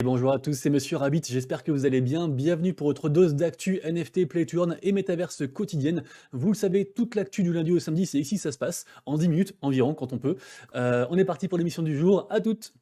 Et bonjour à tous, c'est Monsieur Rabbit, j'espère que vous allez bien. Bienvenue pour votre dose d'actu NFT, Playturn et Metaverse quotidienne. Vous le savez, toute l'actu du lundi au samedi, c'est ici que ça se passe, en 10 minutes environ quand on peut. On est parti pour l'émission du jour, à toutes.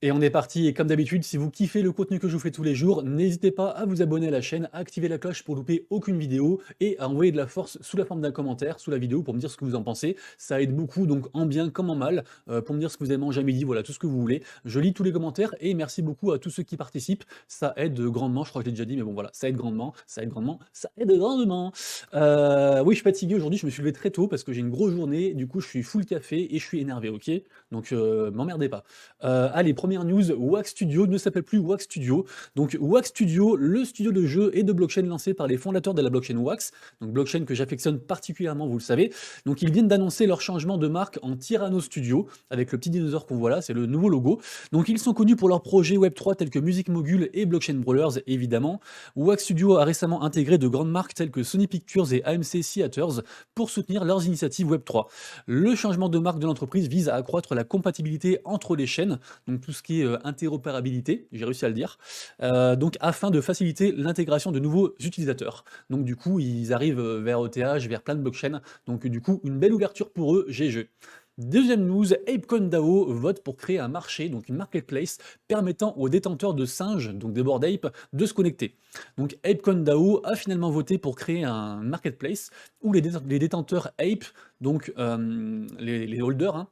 Et on est parti, et comme d'habitude, si vous kiffez le contenu que je vous fais tous les jours, n'hésitez pas à vous abonner à la chaîne, à activer la cloche pour louper aucune vidéo, et à envoyer de la force sous la forme d'un commentaire, sous la vidéo, pour me dire ce que vous en pensez. Ça aide beaucoup, donc en bien comme en mal, pour me dire ce que vous avez mangé à midi, voilà, tout ce que vous voulez. Je lis tous les commentaires, et merci beaucoup à tous ceux qui participent. Ça aide grandement, je crois que je l'ai déjà dit, mais bon voilà, ça aide grandement, ça aide grandement, ça aide grandement. Oui, je suis fatigué aujourd'hui, je me suis levé très tôt, parce que j'ai une grosse journée, du coup je suis full café, et je suis énervé, ok? Donc m'emmerdez pas. Allez, première news, Wax Studio ne s'appelle plus Wax Studio. Donc Wax Studio, le studio de jeux et de blockchain lancé par les fondateurs de la blockchain Wax, donc blockchain que j'affectionne particulièrement, vous le savez. Donc ils viennent d'annoncer leur changement de marque en Tyranno Studio, avec le petit dinosaure qu'on voit là, c'est le nouveau logo. Donc ils sont connus pour leurs projets Web3 tels que Music Mogul et Blockchain Brawlers, évidemment. Wax Studio a récemment intégré de grandes marques telles que Sony Pictures et AMC Theatres pour soutenir leurs initiatives Web3. Le changement de marque de l'entreprise vise à accroître la compatibilité entre les chaînes, donc tout ce qui est interopérabilité, j'ai réussi à le dire, donc afin de faciliter l'intégration de nouveaux utilisateurs. Donc du coup, ils arrivent vers ETH, vers plein de blockchains, donc du coup, une belle ouverture pour eux, GG. Deuxième news, ApeCoin DAO vote pour créer un marché, donc une marketplace, permettant aux détenteurs de singes, donc des Bored Ape, de se connecter. Donc ApeCoin DAO a finalement voté pour créer un marketplace où les détenteurs Ape, donc les holders, hein,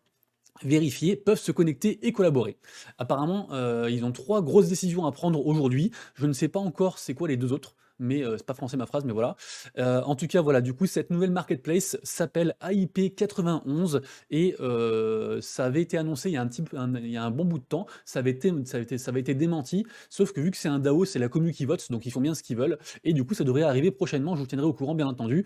vérifiés, peuvent se connecter et collaborer. Apparemment, ils ont 3 grosses décisions à prendre aujourd'hui. Je ne sais pas encore c'est quoi les 2 autres, mais c'est pas français ma phrase, mais voilà. En tout cas, voilà, du coup, cette nouvelle marketplace s'appelle AIP 91 et ça avait été annoncé il y a il y a un bon bout de temps. Ça avait été démenti, sauf que vu que c'est un DAO, c'est la commu qui vote, donc ils font bien ce qu'ils veulent et du coup, ça devrait arriver prochainement. Je vous tiendrai au courant, bien entendu.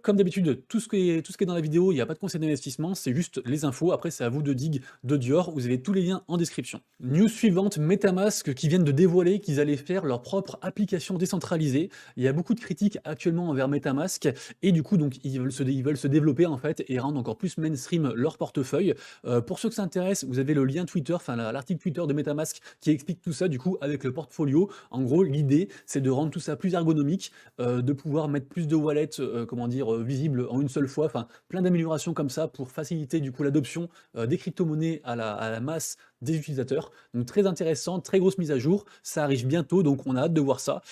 Comme d'habitude, tout ce qui est dans la vidéo, il n'y a pas de conseil d'investissement, c'est juste les infos. Après, c'est à vous de dig, de Dior. Vous avez tous les liens en description. News suivante, MetaMask qui viennent de dévoiler qu'ils allaient faire leur propre application décentralisée. Il y a beaucoup de critiques actuellement envers MetaMask et du coup, donc, ils veulent se développer en fait et rendre encore plus mainstream leur portefeuille. Pour ceux que ça intéresse, vous avez le lien Twitter, enfin l'article Twitter de MetaMask qui explique tout ça du coup avec le portfolio. En gros, l'idée, c'est de rendre tout ça plus ergonomique, de pouvoir mettre plus de wallets, comment dire, visibles en une seule fois, enfin plein d'améliorations comme ça pour faciliter du coup l'adoption des crypto-monnaies à la masse des utilisateurs. Donc très intéressant, très grosse mise à jour, ça arrive bientôt, donc on a hâte de voir ça.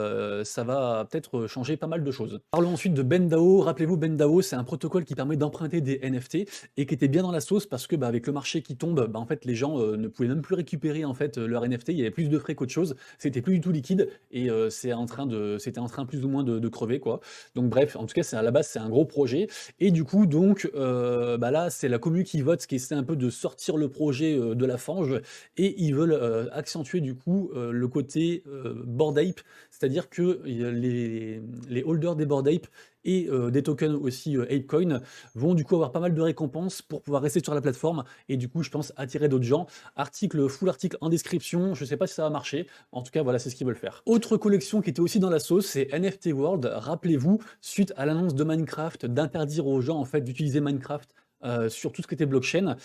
Ça va peut-être changer pas mal de choses. Parlons ensuite de BenDAO. Rappelez-vous, BenDAO, c'est un protocole qui permet d'emprunter des NFT et qui était bien dans la sauce parce que avec le marché qui tombe, en fait les gens ne pouvaient même plus récupérer en fait leur NFT, il y avait plus de frais qu'autre chose, c'était plus du tout liquide et c'était en train plus ou moins de crever quoi. Donc bref, en tout cas, à la base, c'est un gros projet. Et du coup, donc, là, c'est la commu qui vote, qui essaie un peu de sortir le projet de la fange. Et ils veulent accentuer du coup le côté Bored Ape, c'est-à-dire que les holders des Bored Ape et des tokens aussi ApeCoin vont du coup avoir pas mal de récompenses pour pouvoir rester sur la plateforme et du coup je pense attirer d'autres gens. Full article en description, je sais pas si ça va marcher, en tout cas voilà c'est ce qu'ils veulent faire. Autre collection qui était aussi dans la sauce, c'est NFT World. Rappelez-vous, suite à l'annonce de Minecraft d'interdire aux gens en fait d'utiliser Minecraft sur tout ce qui était blockchain,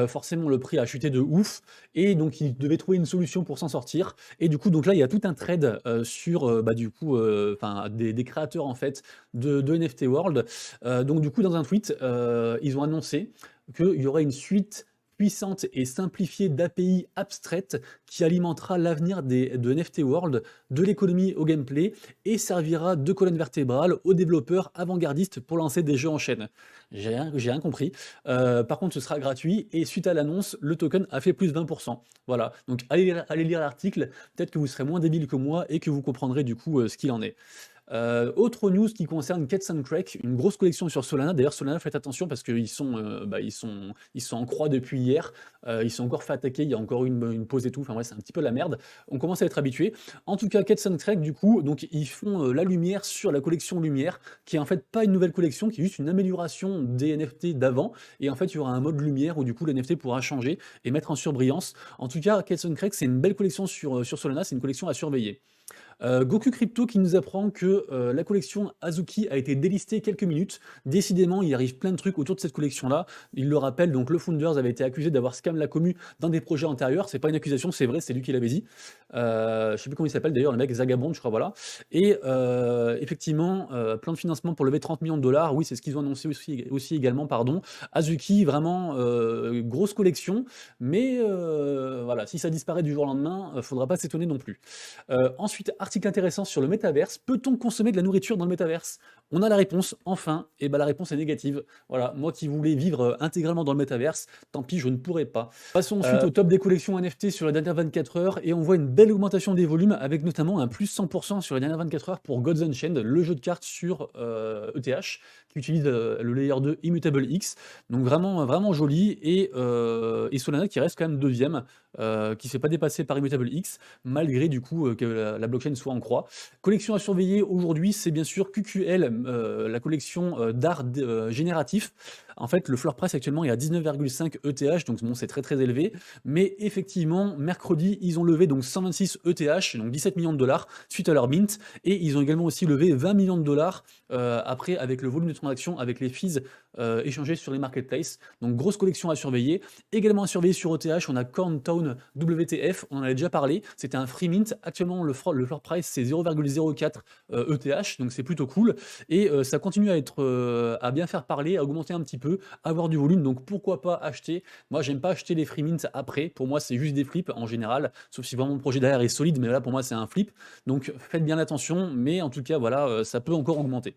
forcément le prix a chuté de ouf et donc ils devaient trouver une solution pour s'en sortir et du coup donc là il y a tout un trade sur du coup enfin des créateurs en fait de NFT World. Donc du coup dans un tweet ils ont annoncé qu'il y aurait une suite puissante et simplifiée d'API abstraites qui alimentera l'avenir de NFT World, de l'économie au gameplay et servira de colonne vertébrale aux développeurs avant-gardistes pour lancer des jeux en chaîne. J'ai rien compris. Par contre, ce sera gratuit et suite à l'annonce, le token a fait plus 20%. Voilà, donc allez lire l'article, peut-être que vous serez moins débile que moi et que vous comprendrez du coup ce qu'il en est. Autre news qui concerne Cats and Crack, une grosse collection sur Solana. D'ailleurs, Solana, faites attention parce qu'ils sont en croix depuis hier. Ils sont encore fait attaquer. Il y a encore une pause et tout. Enfin, ouais, c'est un petit peu la merde. On commence à être habitué. En tout cas, Cats and Crack, du coup, donc ils font la lumière sur la collection Lumière, qui est en fait pas une nouvelle collection, qui est juste une amélioration des NFT d'avant. Et en fait, il y aura un mode lumière où du coup le NFT pourra changer et mettre en surbrillance. En tout cas, Cats and Crack, c'est une belle collection sur Solana. C'est une collection à surveiller. Goku Crypto qui nous apprend que, la collection Azuki a été délistée quelques minutes. Décidément, il arrive plein de trucs autour de cette collection-là. Il le rappelle, donc le Founders avait été accusé d'avoir scam la commu dans des projets antérieurs. C'est pas une accusation, c'est vrai, c'est lui qui l'avait dit. Je sais plus comment il s'appelle d'ailleurs, le mec Zagabond, je crois, voilà. Et effectivement, plan de financement pour lever 30 millions de dollars. Oui, c'est ce qu'ils ont annoncé aussi également, pardon. Azuki, vraiment, grosse collection, mais voilà, si ça disparaît du jour au lendemain, faudra pas s'étonner non plus. Ensuite, article intéressant sur le métaverse. Peut-on consommer de la nourriture dans le métaverse? On a la réponse, enfin, et ben la réponse est négative. Voilà, moi qui voulais vivre intégralement dans le métaverse, tant pis, je ne pourrais pas. Passons ensuite au top des collections NFT sur les dernières 24 heures, et on voit une belle augmentation des volumes, avec notamment un plus 100% sur les dernières 24 heures pour Gods Unchained, le jeu de cartes sur ETH, qui utilise le layer 2 Immutable X. Donc vraiment, vraiment joli, et Solana qui reste quand même deuxième, qui ne s'est pas dépassé par Immutable X, malgré du coup que la blockchain soit en croix. Collection à surveiller aujourd'hui, c'est bien sûr QQL, la collection d'art génératif. En fait, le floor price actuellement est à 19,5 ETH, donc bon, c'est très très élevé. Mais effectivement, mercredi, ils ont levé donc 126 ETH, donc 17 millions de dollars, suite à leur mint. Et ils ont également aussi levé 20 millions de dollars après, avec le volume de transactions, avec les fees échangés sur les marketplaces. Donc grosse collection à surveiller. Également à surveiller sur ETH, on a Corntown WTF, on en avait déjà parlé. C'était un free mint. Actuellement, le floor price, c'est 0,04 ETH, donc c'est plutôt cool. Et ça continue à être à bien faire parler, à augmenter un petit peu, avoir du volume, donc pourquoi pas acheter. Moi, j'aime pas acheter les free mints après, pour moi, c'est juste des flips en général, sauf si vraiment le projet derrière est solide, mais là, pour moi, c'est un flip. Donc faites bien attention, mais en tout cas, voilà, ça peut encore augmenter.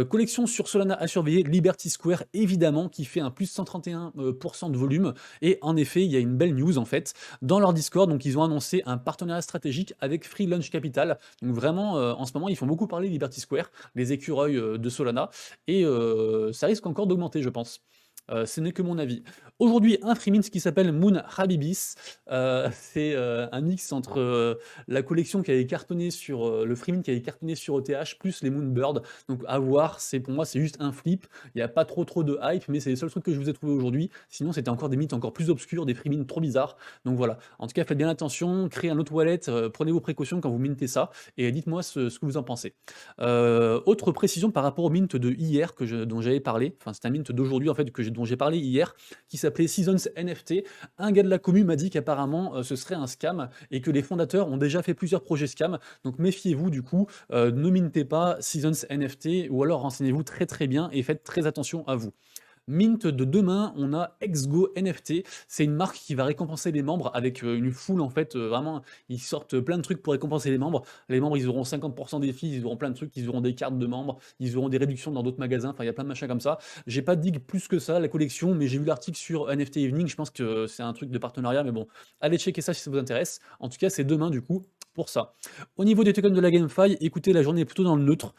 Collection sur Solana à surveiller, Liberty Square, évidemment, qui fait un plus 131% de volume. Et en effet, il y a une belle news, en fait, dans leur Discord. Donc, ils ont annoncé un partenariat stratégique avec Free Launch Capital. Donc, vraiment, en ce moment, ils font beaucoup parler Liberty Square, les écureuils de Solana. Et ça risque encore d'augmenter, je pense. Ce n'est que mon avis. Aujourd'hui, un free mint qui s'appelle Moon Habibis. C'est un mix entre la collection qui avait cartonné sur le free mint qui avait cartonné sur ETH plus les Moonbird. Donc à voir, pour moi c'est juste un flip. Il n'y a pas trop de hype, mais c'est les seuls trucs que je vous ai trouvé aujourd'hui. Sinon c'était encore des mints encore plus obscurs, des free mints trop bizarres. Donc voilà. En tout cas, faites bien attention, créez un autre wallet, prenez vos précautions quand vous mintez ça et dites-moi ce que vous en pensez. Autre précision par rapport au mint de hier dont j'avais parlé. Enfin c'est un mint d'aujourd'hui en fait dont j'ai parlé hier, qui s'appelait Seasons NFT. Un gars de la commu m'a dit qu'apparemment ce serait un scam et que les fondateurs ont déjà fait plusieurs projets scam. Donc méfiez-vous du coup, ne mintez pas Seasons NFT ou alors renseignez-vous très très bien et faites très attention à vous. Mint de demain, on a XGO NFT. C'est une marque qui va récompenser les membres avec une foule en fait. Vraiment, ils sortent plein de trucs pour récompenser les membres. Les membres, ils auront 50% des fees, ils auront plein de trucs, ils auront des cartes de membres, ils auront des réductions dans d'autres magasins. Enfin, il y a plein de machins comme ça. J'ai pas dit plus que ça la collection, mais j'ai vu l'article sur NFT Evening. Je pense que c'est un truc de partenariat, mais bon, allez checker ça si ça vous intéresse. En tout cas, c'est demain du coup pour ça. Au niveau des tokens de la GameFi, écoutez, la journée est plutôt dans le neutre.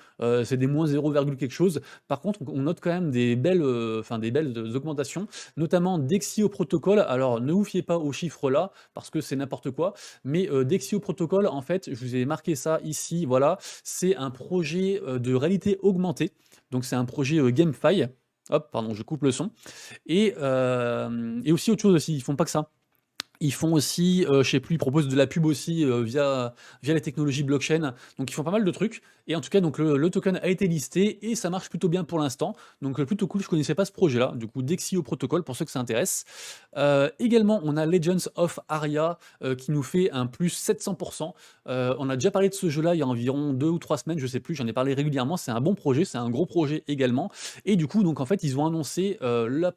C'est des moins 0, quelque chose. Par contre, on note quand même des belles augmentations, notamment Dexio Protocol. Alors, ne vous fiez pas aux chiffres là, parce que c'est n'importe quoi, mais Dexio Protocol, en fait, je vous ai marqué ça ici, voilà, c'est un projet de réalité augmentée. Donc, c'est un projet GameFi. Hop, pardon, je coupe le son. Et aussi autre chose aussi, ils font pas que ça. Ils font aussi, je sais plus, ils proposent de la pub aussi via les technologies blockchain. Donc ils font pas mal de trucs. Et en tout cas, donc le token a été listé et ça marche plutôt bien pour l'instant. Donc plutôt cool, je connaissais pas ce projet-là. Du coup, Dexio Protocol pour ceux que ça intéresse. Également, on a Legends of Aria qui nous fait un plus 700%. On a déjà parlé de ce jeu-là il y a environ 2 ou 3 semaines, je sais plus. J'en ai parlé régulièrement. C'est un bon projet, c'est un gros projet également. Et du coup, donc en fait, ils ont annoncé la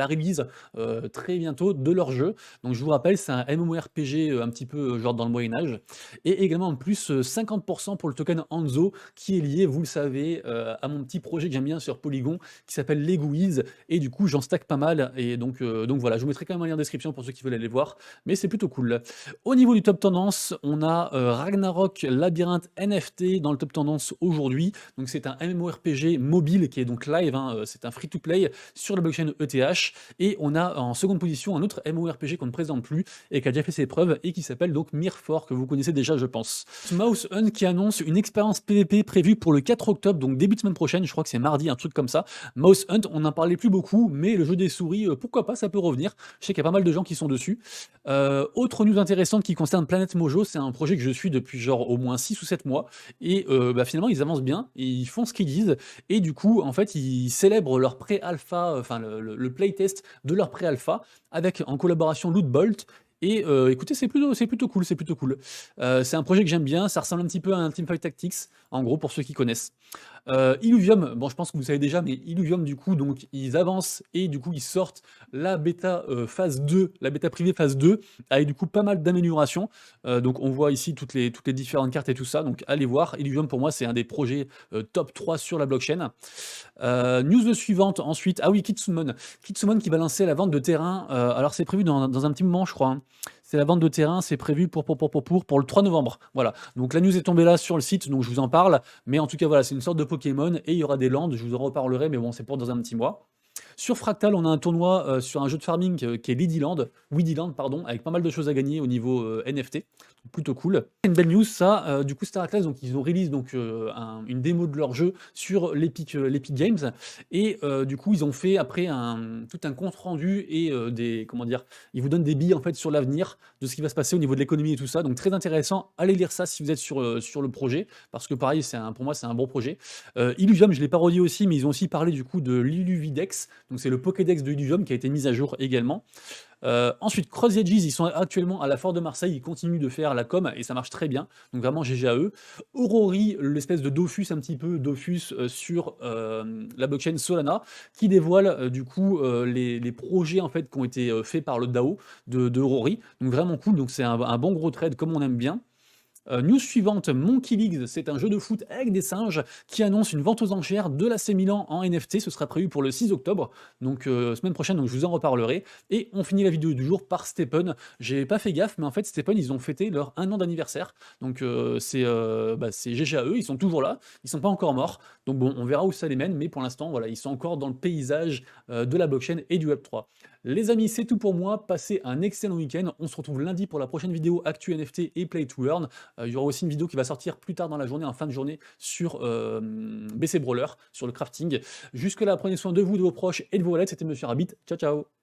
release très bientôt de leur jeu. Donc je vous rappelle, c'est un MMORPG un petit peu genre dans le Moyen-Âge. Et également en plus 50% pour le token Hanzo qui est lié, vous le savez, à mon petit projet que j'aime bien sur Polygon qui s'appelle Legouise. Et du coup, j'en stack pas mal. Et donc voilà, je vous mettrai quand même un lien en description pour ceux qui veulent aller voir. Mais c'est plutôt cool. Au niveau du top tendance, on a Ragnarok Labyrinthe NFT dans le top tendance aujourd'hui. Donc c'est un MMORPG mobile qui est donc live. C'est un free-to-play sur la blockchain ETH. Et on a en seconde position un autre MMORPG projet qu'on ne présente plus et qui a déjà fait ses preuves et qui s'appelle donc Mirfor, que vous connaissez déjà, je pense. Mouse Hunt qui annonce une expérience PVP prévue pour le 4 octobre, donc début de semaine prochaine, je crois que c'est mardi, un truc comme ça. Mouse Hunt, on n'en parlait plus beaucoup, mais le jeu des souris, pourquoi pas, ça peut revenir. Je sais qu'il y a pas mal de gens qui sont dessus. Autre news intéressante qui concerne Planet Mojo, c'est un projet que je suis depuis genre au moins 6 ou 7 mois, et finalement ils avancent bien, et ils font ce qu'ils disent, et du coup, en fait, ils célèbrent leur pré-alpha, enfin le playtest de leur pré-alpha, avec en collaboration Lootbolt, et écoutez, c'est plutôt cool, c'est plutôt cool. C'est un projet que j'aime bien, ça ressemble un petit peu à un Teamfight Tactics, en gros, pour ceux qui connaissent. Illuvium, bon, je pense que vous savez déjà, mais Illuvium, du coup, donc, ils avancent et du coup, ils sortent la bêta phase 2, la bêta privée phase 2, avec du coup pas mal d'améliorations. Donc, on voit ici toutes les différentes cartes et tout ça. Donc, allez voir. Illuvium, pour moi, c'est un des projets top 3 sur la blockchain. News suivante, ensuite. Ah oui, Kitsumon. Kitsumon qui va lancer la vente de terrain. Alors, c'est prévu dans un petit moment, je crois, hein. C'est la vente de terrain, c'est prévu pour le 3 novembre. Voilà. Donc, la news est tombée là sur le site, donc je vous en parle. Mais en tout cas, voilà, c'est une sorte de Pokémon et il y aura des lands, je vous en reparlerai, mais bon, c'est pour dans un petit mois. Sur Fractal, on a un tournoi sur un jeu de farming qui est Widyland, pardon, avec pas mal de choses à gagner au niveau NFT. Donc, plutôt cool. Une belle news, ça, du coup, Star Atlas, donc ils ont release donc, une démo de leur jeu sur l'Epic Games. Et du coup, ils ont fait après tout un compte rendu et comment dire, ils vous donnent des billes en fait sur l'avenir de ce qui va se passer au niveau de l'économie et tout ça. Donc très intéressant, allez lire ça si vous êtes sur le projet, parce que pareil, pour moi, c'est un bon projet. Illuvium, je l'ai parodié aussi, mais ils ont aussi parlé du coup de l'Illuvidex, donc c'est le Pokédex de Illuvium qui a été mis à jour également. Ensuite, Cross Edges, ils sont actuellement à la Foire de Marseille, ils continuent de faire la com et ça marche très bien, donc vraiment GG à eux. Aurori, l'espèce de Dofus un petit peu, Dofus sur la blockchain Solana, qui dévoile du coup les projets en fait qui ont été faits par le DAO de Aurori, donc vraiment cool, donc c'est un bon gros trade comme on aime bien. News suivante, Monkey League, c'est un jeu de foot avec des singes qui annonce une vente aux enchères de l'AC Milan en NFT. Ce sera prévu pour le 6 octobre, donc semaine prochaine, donc je vous en reparlerai. Et on finit la vidéo du jour par Stephen. J'ai pas fait gaffe, mais en fait, Stephen, ils ont fêté leur 1 an d'anniversaire. Donc c'est GG à eux, ils sont toujours là, ils sont pas encore morts. Donc bon, on verra où ça les mène, mais pour l'instant, voilà, ils sont encore dans le paysage de la blockchain et du Web3. Les amis, c'est tout pour moi. Passez un excellent week-end. On se retrouve lundi pour la prochaine vidéo Actu NFT et Play to Earn. Il y aura aussi une vidéo qui va sortir plus tard dans la journée, en fin de journée, sur BC Brawler, sur le crafting. Jusque-là, prenez soin de vous, de vos proches et de vos wallets. C'était Monsieur Rabbit. Ciao, ciao!